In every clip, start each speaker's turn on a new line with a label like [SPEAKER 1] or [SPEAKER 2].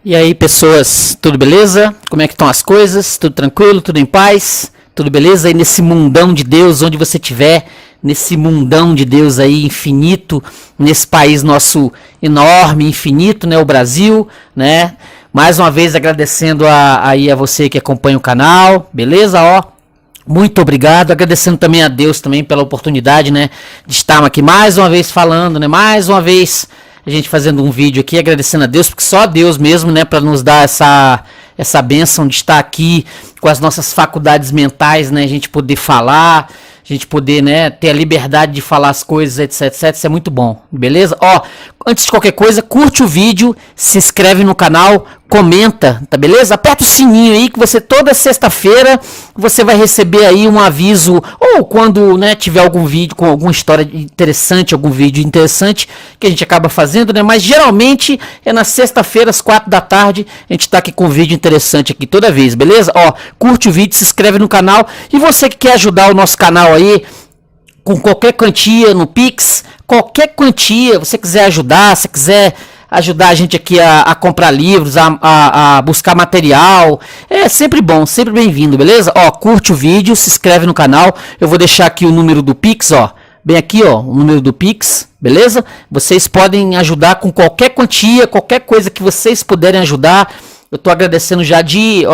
[SPEAKER 1] E aí, pessoas, tudo beleza? Como é que estão as coisas? Tudo tranquilo? Tudo em paz? Tudo beleza? Aí nesse mundão de Deus, onde você estiver, nesse mundão de Deus aí infinito, nesse país nosso enorme, infinito, né, o Brasil, né? Mais uma vez agradecendo aí a você que acompanha o canal, beleza? Ó, muito obrigado, agradecendo também a Deus também pela oportunidade, né, de estar aqui mais uma vez falando, né, mais uma vez a gente fazendo um vídeo aqui, agradecendo a Deus, porque só Deus mesmo, né, para nos dar essa bênção de estar aqui com as nossas faculdades mentais, né, a gente poder falar, a gente poder, né, ter a liberdade de falar as coisas, etc, etc, isso é muito bom, beleza? Ó, antes de qualquer coisa, curte o vídeo, se inscreve no canal, comenta, tá beleza? Aperta o sininho aí que você toda sexta-feira você vai receber aí um aviso, ou quando, né, tiver algum vídeo com alguma história interessante, algum vídeo interessante que a gente acaba fazendo, né? Mas geralmente é na sexta-feira às 4 da tarde, a gente tá aqui com um vídeo interessante aqui toda vez, beleza? Ó, curte o vídeo, se inscreve no canal e você que quer ajudar o nosso canal aí com qualquer quantia no Pix, qualquer quantia, você quiser ajudar, se quiser ajudar a gente aqui a comprar livros, a buscar material, é sempre bom, sempre bem-vindo, beleza? Ó, curte o vídeo, se inscreve no canal, eu vou deixar aqui o número do Pix, ó, bem aqui, ó, o número do Pix, beleza? Vocês podem ajudar com qualquer quantia, qualquer coisa que vocês puderem ajudar. Eu tô agradecendo já de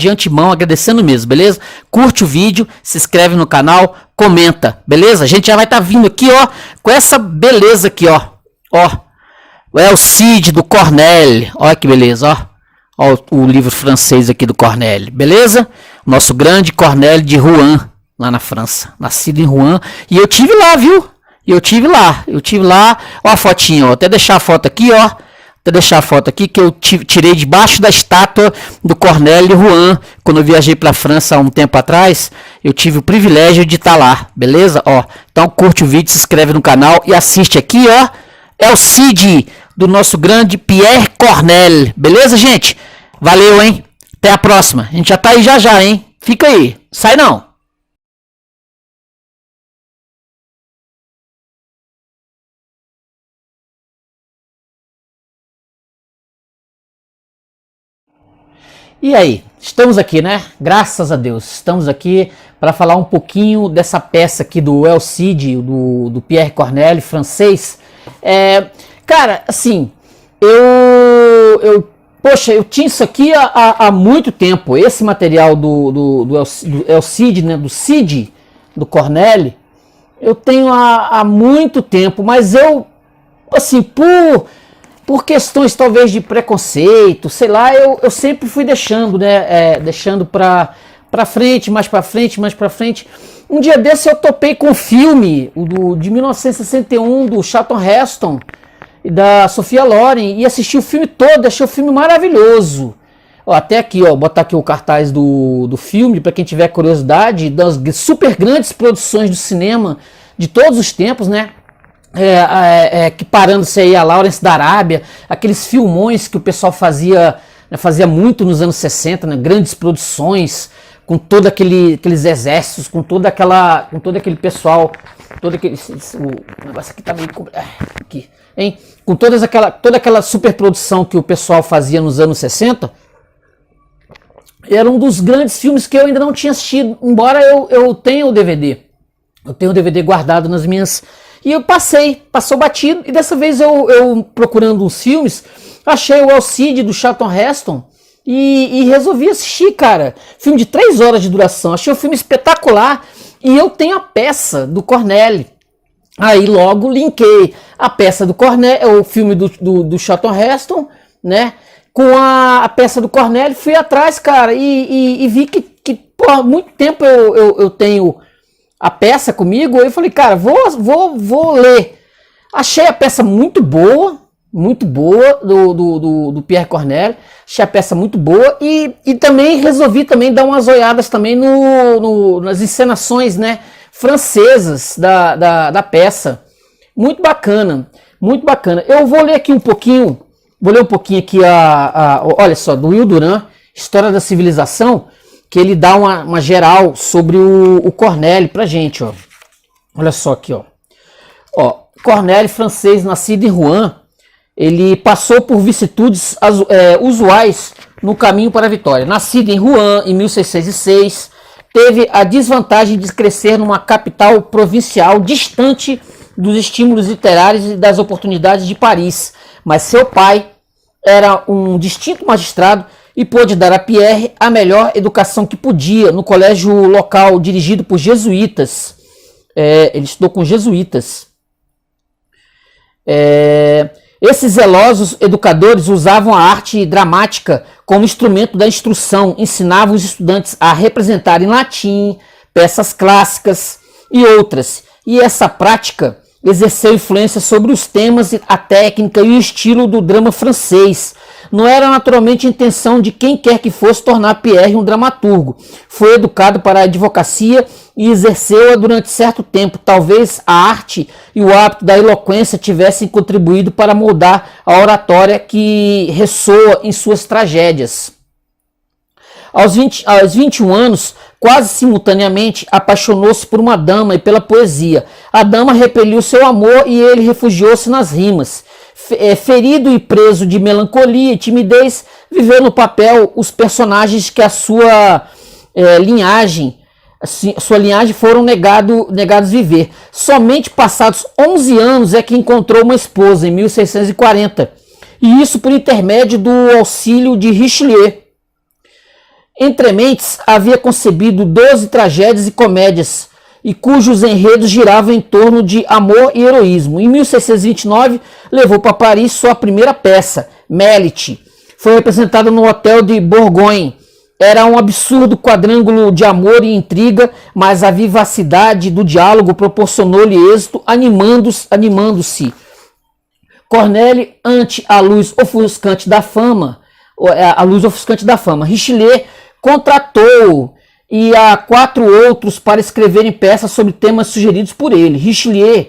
[SPEAKER 1] antemão, agradecendo mesmo, beleza? Curte o vídeo, se inscreve no canal, comenta, beleza? A gente já vai estar vindo aqui, ó, com essa beleza aqui, ó. Ó, é o Cid do Corneille. Olha que beleza, ó. Ó o livro francês aqui do Corneille, beleza? Nosso grande Corneille de Rouen, lá na França. Nascido em Rouen. E eu tive lá, viu? Eu tive lá. Ó a fotinha, ó. Até deixar a foto aqui, ó. Até deixar a foto aqui que eu tirei debaixo da estátua do Corneille de Rouen. Quando eu viajei para a França há um tempo atrás, eu tive o privilégio de estar lá, beleza? Ó, então curte o vídeo, se inscreve no canal e assiste aqui, ó. É o Cid do nosso grande Pierre Corneille, beleza, gente? Valeu, hein? Até a próxima. A gente já tá aí já, hein? Fica aí, sai não. E aí, estamos aqui, né? Graças a Deus, estamos aqui para falar um pouquinho dessa peça aqui do El Cid, do Pierre Corneille, francês. Cara, assim, poxa, eu tinha isso aqui há muito tempo, esse material do El Cid, né? Do Cid, do Corneille, eu tenho há muito tempo, mas eu, assim, por questões talvez de preconceito, sei lá, eu sempre fui deixando, né, deixando pra frente, mais pra frente. Um dia desse eu topei com um filme, de 1961, do Charlton Heston e da Sophia Loren, e assisti o filme todo, achei o filme maravilhoso. Ó, até aqui, ó, botar aqui o cartaz do filme, pra quem tiver curiosidade, das super grandes produções do cinema de todos os tempos, né? Equiparando-se aí a Lawrence da Arábia, aqueles filmões que o pessoal fazia, né, fazia muito nos anos 60, né, grandes produções, com todo aqueles exércitos, com todo aquele pessoal, o negócio aqui tá meio aqui, hein? Com toda aquela superprodução que o pessoal fazia nos anos 60, era um dos grandes filmes que eu ainda não tinha assistido, embora eu tenha o DVD. Eu tenho o DVD guardado nas minhas... E eu passou batido, e dessa vez eu procurando uns filmes, achei o El Cid do Charlton Heston e resolvi assistir, cara. Filme de 3 horas de duração, achei o filme espetacular e eu tenho a peça do Corneille. Aí logo linkei a peça do Corneille, o filme do Charlton Heston, né, com a peça do Corneille, fui atrás, cara, e vi que por muito tempo eu tenho a peça comigo, eu falei, cara, vou ler. Achei a peça muito boa do Pierre Corneille, achei a peça muito boa e também resolvi também dar umas olhadas também nas encenações, né, francesas da peça. Muito bacana, muito bacana. Eu vou ler aqui um pouquinho, aqui olha só, do Will Durant, História da Civilização, que ele dá uma geral sobre o Corneille pra gente, ó. Olha só aqui, ó. Corneille, francês, nascido em Rouen, ele passou por vicissitudes usuais no caminho para a vitória. Nascido em Rouen em 1606, teve a desvantagem de crescer numa capital provincial distante dos estímulos literários e das oportunidades de Paris, mas seu pai era um distinto magistrado e pôde dar a Pierre a melhor educação que podia no colégio local dirigido por jesuítas. Ele estudou com jesuítas. Esses zelosos educadores usavam a arte dramática como instrumento da instrução, ensinavam os estudantes a representar em latim, peças clássicas e outras. E essa prática exerceu influência sobre os temas, a técnica e o estilo do drama francês. Não era naturalmente a intenção de quem quer que fosse tornar Pierre um dramaturgo. Foi educado para a advocacia e exerceu-a durante certo tempo. Talvez a arte e o hábito da eloquência tivessem contribuído para moldar a oratória que ressoa em suas tragédias. Aos 21 anos, quase simultaneamente, apaixonou-se por uma dama e pela poesia. A dama repeliu seu amor e ele refugiou-se nas rimas. Ferido e preso de melancolia e timidez, viveu no papel os personagens que a sua linhagem foram negados viver. Somente passados 11 anos é que encontrou uma esposa, em 1640, e isso por intermédio do auxílio de Richelieu. Entre mentes, havia concebido 12 tragédias e comédias, e cujos enredos giravam em torno de amor e heroísmo. Em 1629, levou para Paris sua primeira peça, Melite. Foi representada no Hotel de Bourgogne. Era um absurdo quadrângulo de amor e intriga, mas a vivacidade do diálogo proporcionou-lhe êxito, animando-se. Corneille ante a luz ofuscante da fama, Richelieu contratou e a 4 outros para escreverem peças sobre temas sugeridos por ele. Richelieu.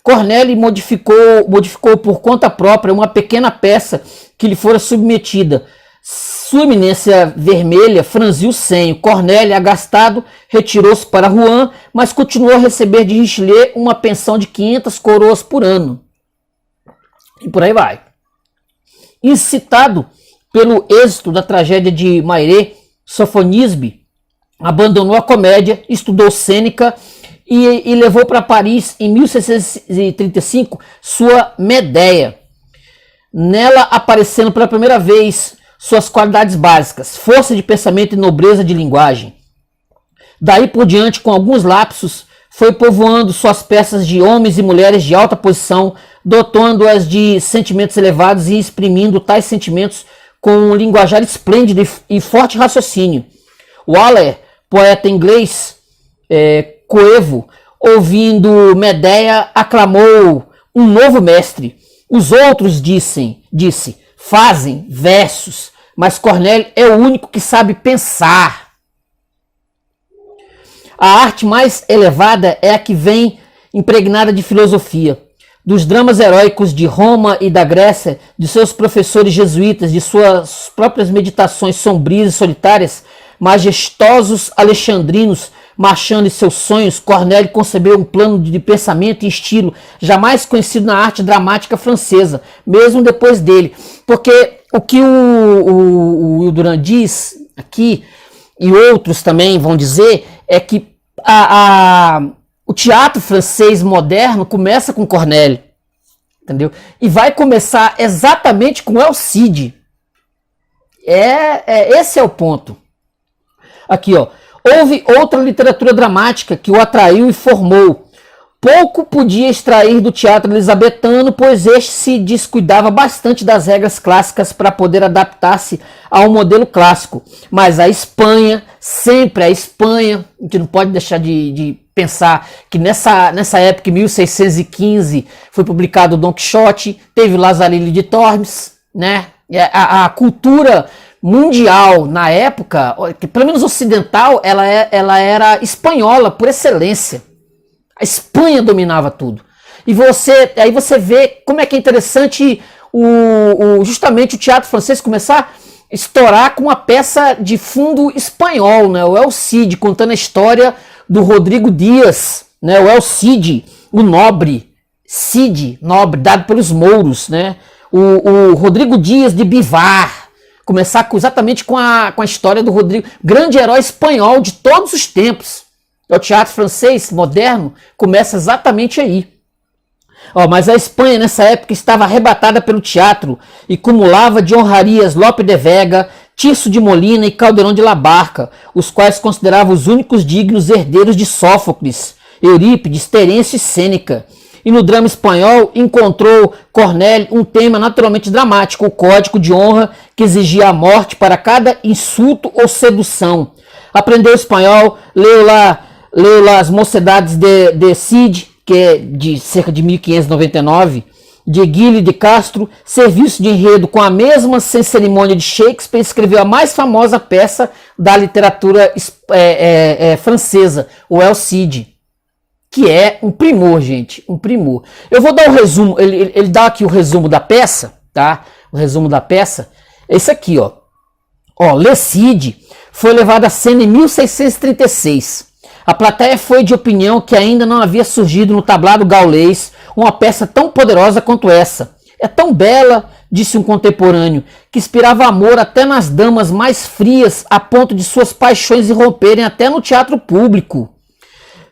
[SPEAKER 1] Corneille modificou por conta própria uma pequena peça que lhe fora submetida. Sua Eminência Vermelha franziu o senho. Corneille, agastado, retirou-se para Rouen, mas continuou a receber de Richelieu uma pensão de 500 coroas por ano. E por aí vai. Incitado pelo êxito da tragédia de Maire, Sophonisbe abandonou a comédia, estudou Sêneca e levou para Paris, em 1635, sua Médéia. Nela aparecendo pela primeira vez suas qualidades básicas, força de pensamento e nobreza de linguagem. Daí por diante, com alguns lapsos, foi povoando suas peças de homens e mulheres de alta posição, dotando-as de sentimentos elevados e exprimindo tais sentimentos com um linguajar esplêndido e forte raciocínio. Waller, poeta inglês, coevo, ouvindo Médéia, aclamou um novo mestre. Os outros fazem versos, mas Corneille é o único que sabe pensar. A arte mais elevada é a que vem impregnada de filosofia. Dos dramas heróicos de Roma e da Grécia, de seus professores jesuítas, de suas próprias meditações sombrias e solitárias, majestosos alexandrinos marchando em seus sonhos, Corneille concebeu um plano de pensamento e estilo jamais conhecido na arte dramática francesa, mesmo depois dele. Porque o que o Durand diz aqui, e outros também vão dizer, é que o teatro francês moderno começa com Corneille, entendeu? E vai começar exatamente com El Cid. Esse é o ponto. Aqui, ó. Houve outra literatura dramática que o atraiu e formou. Pouco podia extrair do teatro elisabetano, pois este se descuidava bastante das regras clássicas para poder adaptar-se ao modelo clássico. Mas a Espanha, sempre a Espanha, a gente não pode deixar de pensar que nessa época, em 1615, foi publicado Don Quixote, teve Lazarillo de Tormes, né? A cultura mundial na época, pelo menos ocidental, ela era espanhola por excelência. A Espanha dominava tudo. E aí você vê como é que é interessante justamente o teatro francês começar a estourar com uma peça de fundo espanhol, né? O El Cid, contando a história do Rodrigo Dias, né? O El Cid, o nobre Cid nobre, dado pelos mouros, né? O Rodrigo Dias de Bivar, começar exatamente com a história do Rodrigo, grande herói espanhol de todos os tempos. O teatro francês moderno começa exatamente aí. Mas a Espanha nessa época estava arrebatada pelo teatro e cumulava de honrarias Lope de Vega, Tirso de Molina e Caldeirão de la Barca, os quais considerava os únicos dignos herdeiros de Sófocles, Eurípides, Terêncio e Sêneca. E no drama espanhol encontrou Cornélio um tema naturalmente dramático, o código de honra que exigia a morte para cada insulto ou sedução. Aprendeu espanhol, leu lá as Mocedades de Cid, que é de cerca de 1599, de Guilherme de Castro, serviço de enredo com a mesma sem cerimônia de Shakespeare, escreveu a mais famosa peça da literatura francesa, o El Cid, que é um primor, gente, um primor. Eu vou dar o resumo, ele dá aqui o resumo da peça, tá? O resumo da peça é isso aqui, ó. Le Cid foi levado à cena em 1636. A plateia foi de opinião que ainda não havia surgido no tablado gaulês uma peça tão poderosa quanto essa. É tão bela, disse um contemporâneo, que inspirava amor até nas damas mais frias, a ponto de suas paixões irromperem até no teatro público.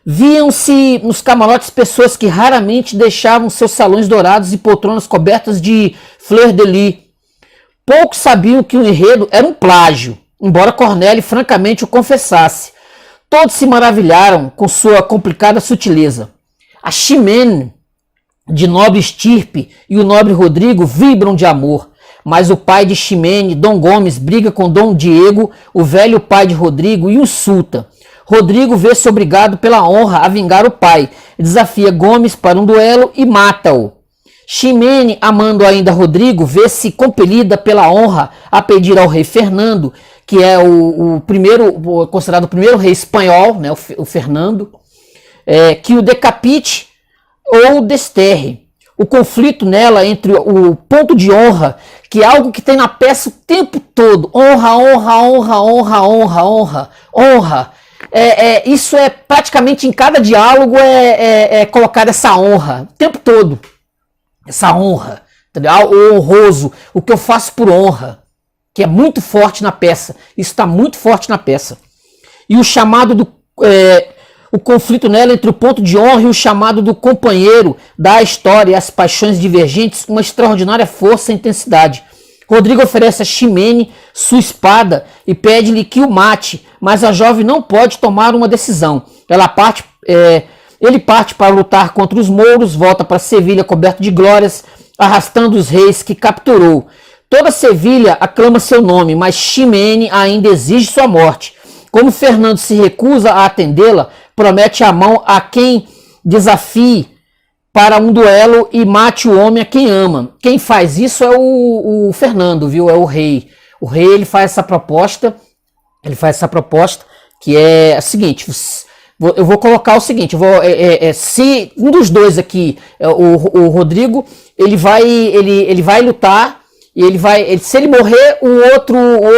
[SPEAKER 1] Viam-se nos camarotes pessoas que raramente deixavam seus salões dourados e poltronas cobertas de fleur-de-lis. Poucos sabiam que o enredo era um plágio, embora Cornélio francamente o confessasse. Todos se maravilharam com sua complicada sutileza. A Ximene, de nobre estirpe, e o nobre Rodrigo vibram de amor, mas o pai de Ximene, Dom Gomes, briga com Dom Diego, o velho pai de Rodrigo, e o insulta. Rodrigo vê-se obrigado pela honra a vingar o pai, desafia Gomes para um duelo e mata-o. Ximene, amando ainda Rodrigo, vê-se compelida pela honra a pedir ao rei Fernando, que é considerado o primeiro rei espanhol, né, o Fernando, que o decapite ou o desterre. O conflito nela entre o ponto de honra, que é algo que tem na peça o tempo todo, honra, honra, honra, honra, honra, honra, honra. Isso é praticamente em cada diálogo colocada essa honra, o tempo todo. Essa honra, entendeu? O honroso, o que eu faço por honra, que é muito forte na peça. Isso está muito forte na peça. E o chamado o conflito nela entre o ponto de honra e o chamado do companheiro dá à história e às paixões divergentes uma extraordinária força e intensidade. Rodrigo oferece a Ximene sua espada e pede-lhe que o mate, mas a jovem não pode tomar uma decisão. Ele parte para lutar contra os mouros, volta para Sevilha coberto de glórias, arrastando os reis que capturou. Toda Sevilha aclama seu nome, mas Ximene ainda exige sua morte. Como Fernando se recusa a atendê-la, promete a mão a quem desafie para um duelo e mate o homem a quem ama. Quem faz isso é o Fernando, viu? É o rei. O rei ele faz essa proposta que é a seguinte. Eu vou colocar o seguinte, se um dos dois aqui, o Rodrigo, ele vai lutar e se ele morrer, o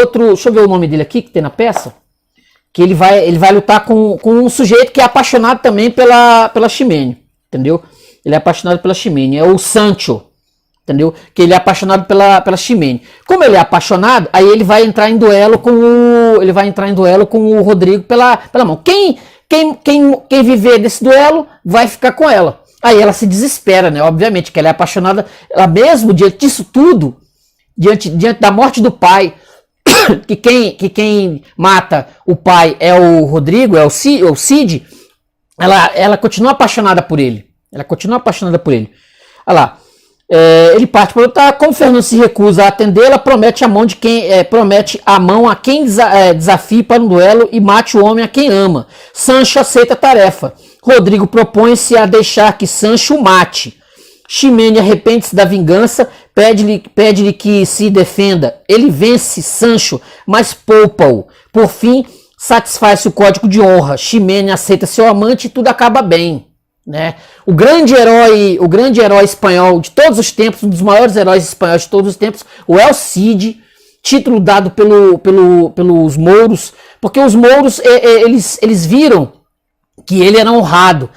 [SPEAKER 1] outro, deixa eu ver o nome dele aqui que tem na peça, que ele vai lutar com um sujeito que é apaixonado também pela Ximene, entendeu? Ele é apaixonado pela Ximene, é o Sancho, entendeu? Que ele é apaixonado pela Ximene. Como ele é apaixonado, aí ele vai entrar em duelo com o Rodrigo pela mão. Quem viver desse duelo vai ficar com ela. Aí ela se desespera, né? Obviamente que ela é apaixonada, ela mesmo diante disso tudo, diante da morte do pai, que quem mata o pai é o Rodrigo, é o Cid, ela continua apaixonada por ele. Olha lá. Ele parte para lutar. Como Fernando se recusa a atendê-la, promete a mão a quem desafie para um duelo e mate o homem a quem ama. Sancho aceita a tarefa. Rodrigo propõe-se a deixar que Sancho o mate. Ximene arrepende-se da vingança, pede-lhe que se defenda. Ele vence Sancho, mas poupa-o. Por fim, satisfaz-se o código de honra. Ximene aceita seu amante e tudo acaba bem. Né? O grande herói espanhol de todos os tempos, um dos maiores heróis espanhóis de todos os tempos, o El Cid, título dado pelos mouros, porque os mouros eles viram que ele era honrado.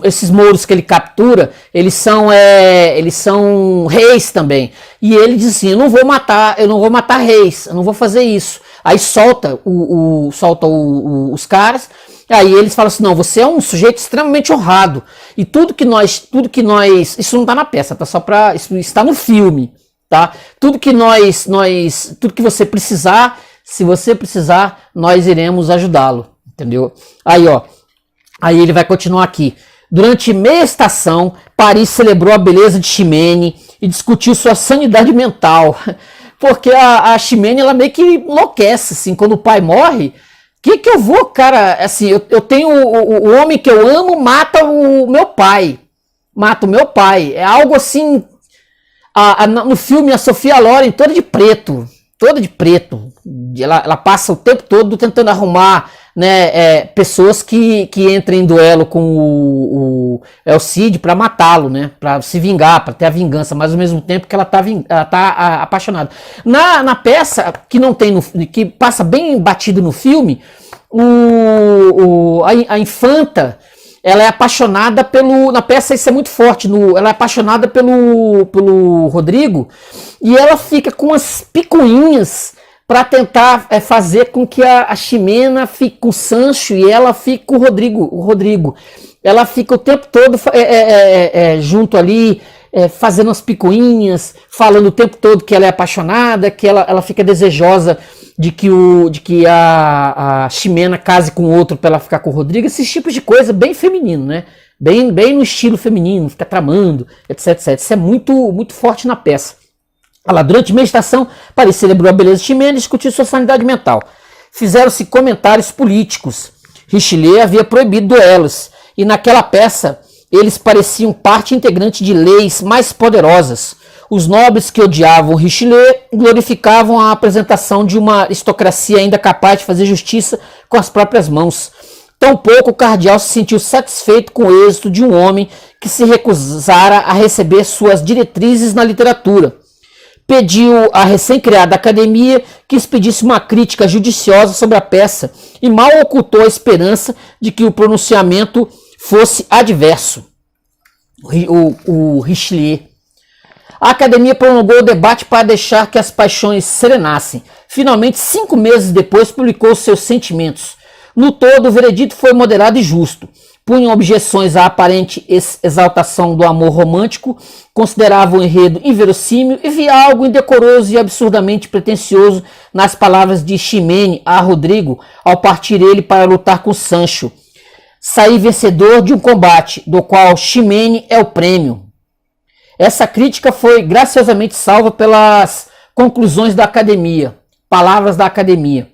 [SPEAKER 1] Esses mouros que ele captura, eles são reis também. E ele diz assim: eu não vou matar reis, eu não vou fazer isso. Aí solta os caras. Aí eles falam assim: não, você é um sujeito extremamente honrado. E tudo que nós, isso não está na peça, tá? Isso está no filme, tá? Tudo que você precisar, se você precisar, nós iremos ajudá-lo, entendeu? Aí ele vai continuar aqui. Durante meia estação, Paris celebrou a beleza de Ximene e discutiu sua sanidade mental. Porque a Ximene, ela meio que enlouquece, assim, quando o pai morre. Que eu vou, cara, assim, eu tenho o homem que eu amo mata o meu pai. Mata o meu pai. É algo assim. No filme, a Sophia Loren toda de preto. Ela passa o tempo todo tentando arrumar, né, pessoas que entrem em duelo com o Cid para matá-lo, né, para se vingar, para ter a vingança, mas ao mesmo tempo que ela tá apaixonada. Na peça, que não tem que passa bem batido no filme, a infanta, ela é apaixonada na peça isso é muito forte, ela é apaixonada pelo Rodrigo, e ela fica com as picuinhas para tentar fazer com que a Ximena fique com o Sancho e ela fique com o Rodrigo. Ela fica o tempo todo junto ali, fazendo as picuinhas, falando o tempo todo que ela é apaixonada, que ela fica desejosa de que a Ximena case com outro para ela ficar com o Rodrigo. Esses tipos de coisa bem feminino, né? Bem no estilo feminino, fica tramando, etc, etc. Isso é muito, muito forte na peça. Durante a meditação, Paris celebrou a beleza de Ximena e discutiu sua sanidade mental. Fizeram-se comentários políticos. Richelieu havia proibido duelos, e naquela peça eles pareciam parte integrante de leis mais poderosas. Os nobres que odiavam Richelieu glorificavam a apresentação de uma aristocracia ainda capaz de fazer justiça com as próprias mãos. Tampouco o cardeal se sentiu satisfeito com o êxito de um homem que se recusara a receber suas diretrizes na literatura. Pediu à recém-criada academia que expedisse uma crítica judiciosa sobre a peça e mal ocultou a esperança de que o pronunciamento fosse adverso. O Richelieu. A academia prolongou o debate para deixar que as paixões serenassem. Finalmente, 5 meses depois, publicou seus sentimentos. No todo, o veredito foi moderado e justo. Punham objeções à aparente exaltação do amor romântico, consideravam o enredo inverossímil e via algo indecoroso e absurdamente pretensioso nas palavras de Ximene a Rodrigo ao partir ele para lutar com Sancho. Saí vencedor de um combate, do qual Ximene é o prêmio. Essa crítica foi graciosamente salva pelas conclusões da academia, palavras da academia,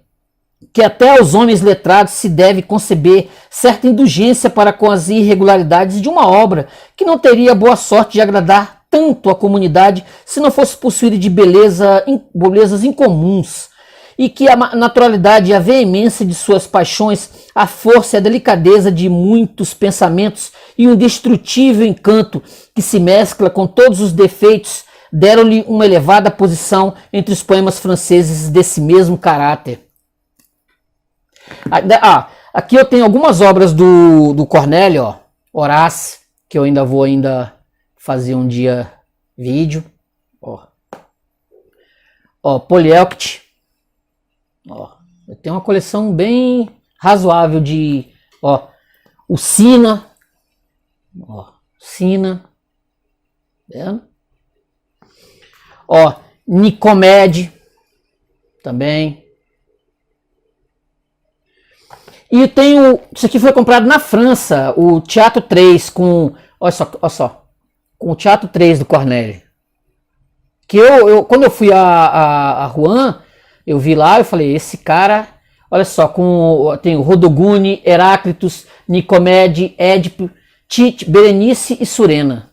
[SPEAKER 1] que até aos homens letrados se deve conceber certa indulgência para com as irregularidades de uma obra que não teria boa sorte de agradar tanto a comunidade se não fosse possuída de belezas incomuns, e que a naturalidade e a veemência de suas paixões, a força e a delicadeza de muitos pensamentos e um indestrutível encanto que se mescla com todos os defeitos deram-lhe uma elevada posição entre os poemas franceses desse mesmo caráter. Aqui eu tenho algumas obras do Cornélio, Horácio, que eu ainda vou fazer um dia vídeo. Polielct. Eu tenho uma coleção bem razoável de o Sina. Sina. Vendo? Nicomede também. E tenho, isso aqui foi comprado na França, o Teatro 3 com, olha só, com o Teatro 3 do Cornélio. Que quando eu fui a Rouen, eu vi lá, eu falei, esse cara, olha só, tem o Rodogune, Heráclitos, Nicomede, Édipo, Tite, Berenice e Surena.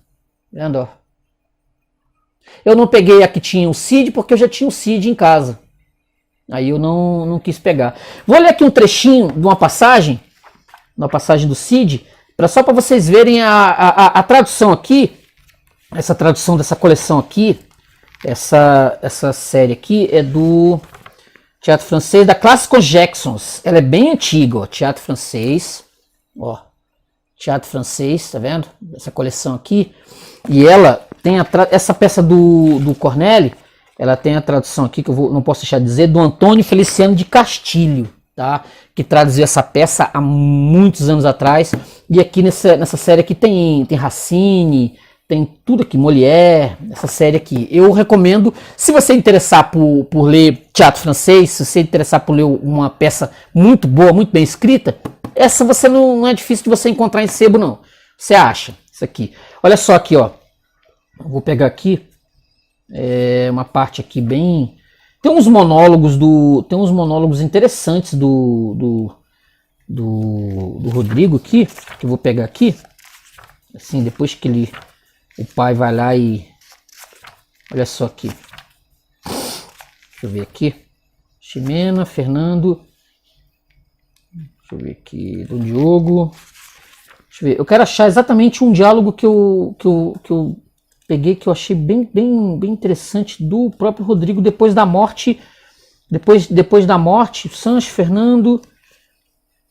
[SPEAKER 1] Vendo? Eu não peguei a que tinha o Cid, porque eu já tinha o Cid em casa. Aí eu não quis pegar. Vou ler aqui um trechinho de uma passagem do Cid, só para vocês verem a tradução aqui. Essa tradução dessa coleção aqui, essa série aqui é do Teatro francês da Classical Jacksons. Ela é bem antiga, ó. Teatro francês. Ó. Teatro francês, tá vendo? Essa coleção aqui. E ela tem essa peça do Cornélio, ela tem a tradução aqui, que eu não posso deixar de dizer, do Antônio Feliciano de Castilho, tá? Que traduziu essa peça há muitos anos atrás. E aqui nessa série aqui tem Racine, tem tudo aqui, Molière, essa série aqui. Eu recomendo, se você interessar por ler teatro francês, se você interessar por ler uma peça muito boa, muito bem escrita, essa você não é difícil de você encontrar em sebo, não. Você acha isso aqui. Olha só aqui, ó. Eu vou pegar aqui uma parte aqui bem... Tem uns monólogos interessantes do Rodrigo aqui, que eu vou pegar aqui. Assim, depois que o pai vai lá e... Olha só aqui. Deixa eu ver aqui. Ximena, Fernando... Deixa eu ver aqui, do Diogo. Deixa eu ver. Eu quero achar exatamente um diálogo que eu peguei, que eu achei bem interessante, do próprio Rodrigo depois da morte. Depois da morte, Sancho, Fernando.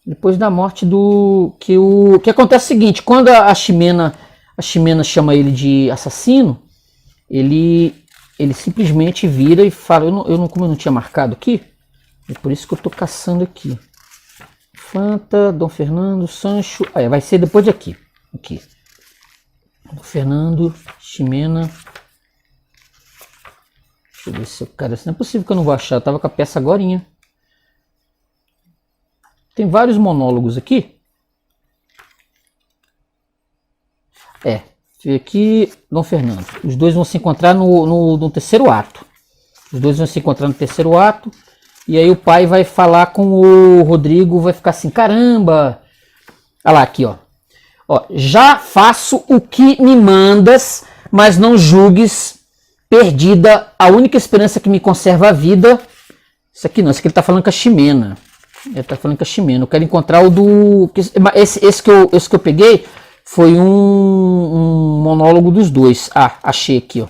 [SPEAKER 1] Depois da morte do... Que acontece o seguinte, quando a Ximena chama ele de assassino, ele simplesmente vira e fala... Como eu não tinha marcado aqui, é por isso que eu tô caçando aqui. Fanta, Dom Fernando, Sancho... vai ser depois de aqui. Dom Fernando, Ximena... Deixa eu ver se eu... Cara, isso não é possível que eu não vou achar. Eu tava com a peça agorinha. Tem vários monólogos aqui. Deixa eu ver aqui, Dom Fernando. Os dois vão se encontrar no terceiro ato. Os dois vão se encontrar no terceiro ato. E aí o pai vai falar com o Rodrigo, vai ficar assim, caramba. Olha lá, aqui, ó. Já faço o que me mandas, mas não julgues perdida a única esperança que me conserva a vida. Isso aqui não, esse aqui ele tá falando com a Ximena. Ele tá falando com a Ximena. Eu quero encontrar o do... Esse que eu peguei foi um monólogo dos dois. Achei aqui, ó.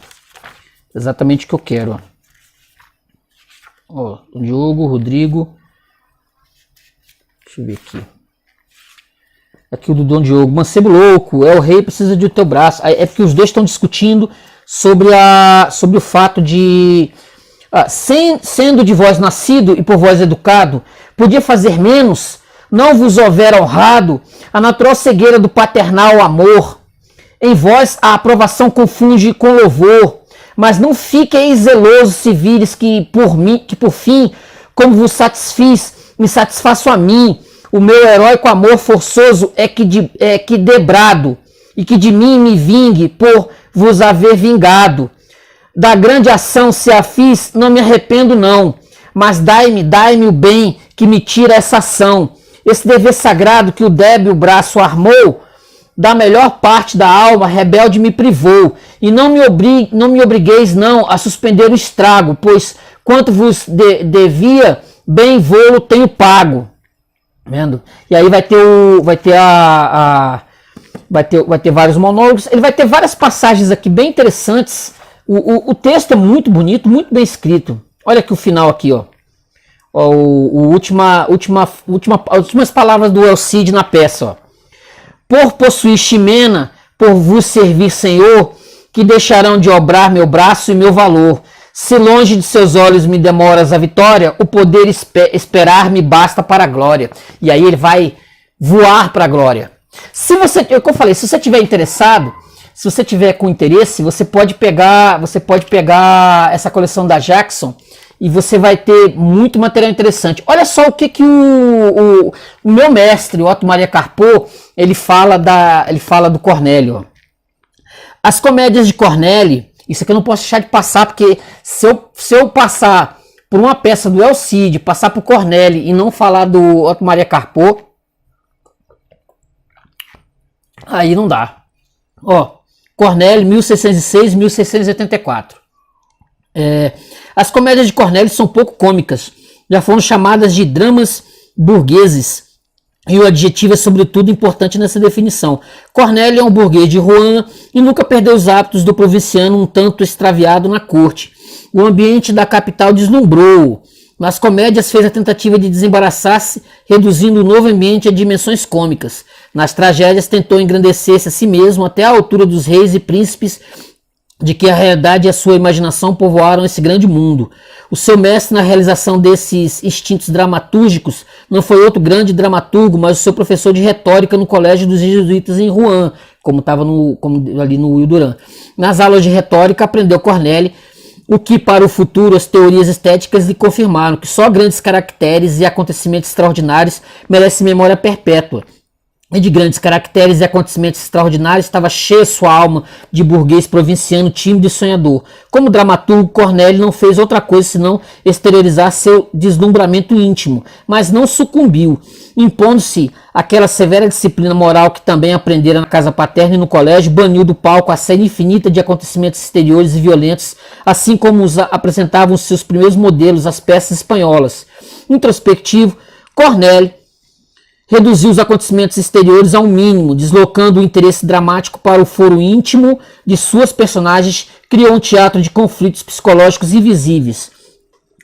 [SPEAKER 1] Exatamente o que eu quero, ó. O Diogo, Rodrigo. Deixa eu ver aqui. Aqui o do Dom Diogo. Mancebo louco, o rei precisa de teu braço. É porque os dois estão discutindo sobre o fato de... sendo de vós nascido e por vós educado, podia fazer menos, não vos houvera honrado a natural cegueira do paternal amor. Em vós a aprovação confunde com louvor, mas não fiqueis zeloso se vires que por fim, como vos satisfiz, me satisfaço a mim. O meu heróico amor forçoso é que debrado, e que de mim me vingue por vos haver vingado. Da grande ação se a fiz, não me arrependo não, mas dai-me o bem que me tira essa ação. Esse dever sagrado que o débil braço armou, da melhor parte da alma rebelde me privou, e não me obrigueis não a suspender o estrago, pois quanto vos devia, bem vô-lo tenho pago. Vendo? E aí vai ter vários monólogos, ele vai ter várias passagens aqui bem interessantes. O texto é muito bonito, muito bem escrito. Olha aqui o final aqui, ó. As últimas palavras do Alcide na peça, ó. Por possuir Ximena, por vos servir, Senhor, que deixarão de obrar meu braço e meu valor. Se longe de seus olhos me demoras a vitória, o poder esperar me basta para a glória. E aí ele vai voar para a glória. É o que eu falei, se você estiver interessado, se você tiver com interesse, você pode pegar essa coleção da Jackson e você vai ter muito material interessante. Olha só o que o meu mestre, Otto Maria Carpo, ele fala do Cornélio. Ó. As comédias de Cornélio, isso aqui eu não posso deixar de passar, porque se eu passar por uma peça do Alcide, passar por Cornélio e não falar do Otto Maria Carpo, aí não dá. Ó, Cornélio, 1606-1684. As comédias de Cornélio são pouco cômicas, já foram chamadas de dramas burgueses, e o adjetivo é sobretudo importante nessa definição. Cornélio é um burguês de Rouen e nunca perdeu os hábitos do provinciano um tanto extraviado na corte. O ambiente da capital deslumbrou-o, Nas comédias fez a tentativa de desembaraçar-se, reduzindo o novo ambiente a dimensões cômicas. Nas tragédias tentou engrandecer-se a si mesmo até a altura dos reis e príncipes de que a realidade e a sua imaginação povoaram esse grande mundo. O seu mestre na realização desses instintos dramatúrgicos não foi outro grande dramaturgo, mas o seu professor de retórica no colégio dos jesuítas em Rouen, como estava ali no Will Durant. Nas aulas de retórica aprendeu Corneille o que para o futuro as teorias estéticas lhe confirmaram, que só grandes caracteres e acontecimentos extraordinários merecem memória perpétua. E de grandes caracteres e acontecimentos extraordinários estava cheia sua alma de burguês provinciano, tímido e sonhador. Como dramaturgo, Corneille não fez outra coisa senão exteriorizar seu deslumbramento íntimo, mas não sucumbiu, impondo-se aquela severa disciplina moral que também aprendera na casa paterna e no colégio, baniu do palco a série infinita de acontecimentos exteriores e violentos, assim como os apresentavam seus primeiros modelos, as peças espanholas. Introspectivo, Corneille reduziu os acontecimentos exteriores ao mínimo, deslocando o interesse dramático para o foro íntimo de suas personagens, criou um teatro de conflitos psicológicos invisíveis.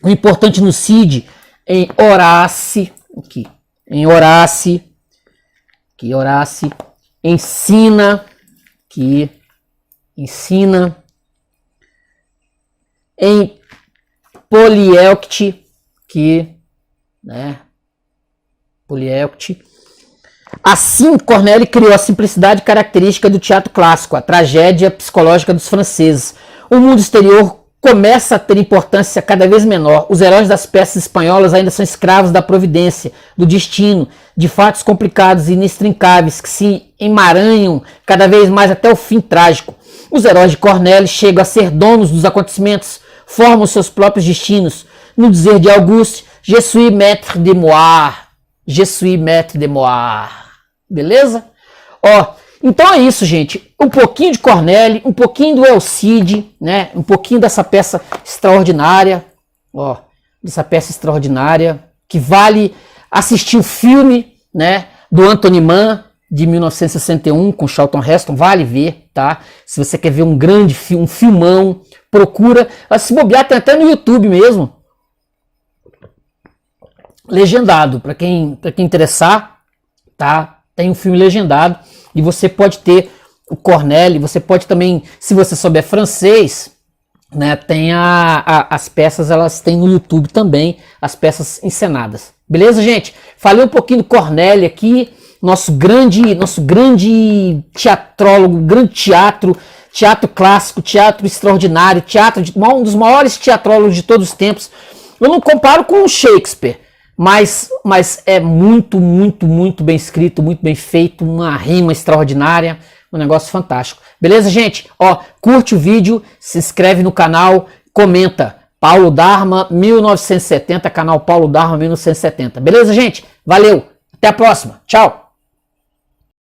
[SPEAKER 1] O importante no Cid, em Horácio ensina, em Polieucte, Assim, Corneille criou a simplicidade característica do teatro clássico, a tragédia psicológica dos franceses. O mundo exterior começa a ter importância cada vez menor. Os heróis das peças espanholas ainda são escravos da providência, do destino, de fatos complicados e inextricáveis que se emaranham cada vez mais até o fim trágico. Os heróis de Corneille chegam a ser donos dos acontecimentos, formam seus próprios destinos. No dizer de Auguste, Je suis maître de moi. Je suis maître de moi. Beleza? Então é isso, gente. Um pouquinho de Corneille, um pouquinho do El Cid, né? Um pouquinho dessa peça extraordinária, que vale assistir o filme, né, do Anthony Mann de 1961 com Charlton Heston, vale ver, tá? Se você quer ver um grande filme, um filmão, procura. Se bobear, tem até no YouTube mesmo. Legendado, para quem interessar, tá? Tem um filme legendado e você pode ter o Corneille, você pode também, se você souber francês, né? Tem as peças, elas têm no YouTube também, as peças encenadas. Beleza, gente? Falei um pouquinho do Corneille aqui, nosso grande teatrólogo, grande teatro clássico, teatro extraordinário, um dos maiores teatrólogos de todos os tempos. Eu não comparo com o Shakespeare, mas é muito bem escrito, muito bem feito, uma rima extraordinária, um negócio fantástico. Beleza, gente? Curte o vídeo, se inscreve no canal, comenta. Paulo Dharma 1970, canal Paulo Dharma 1970. Beleza, gente? Valeu, até a próxima, tchau!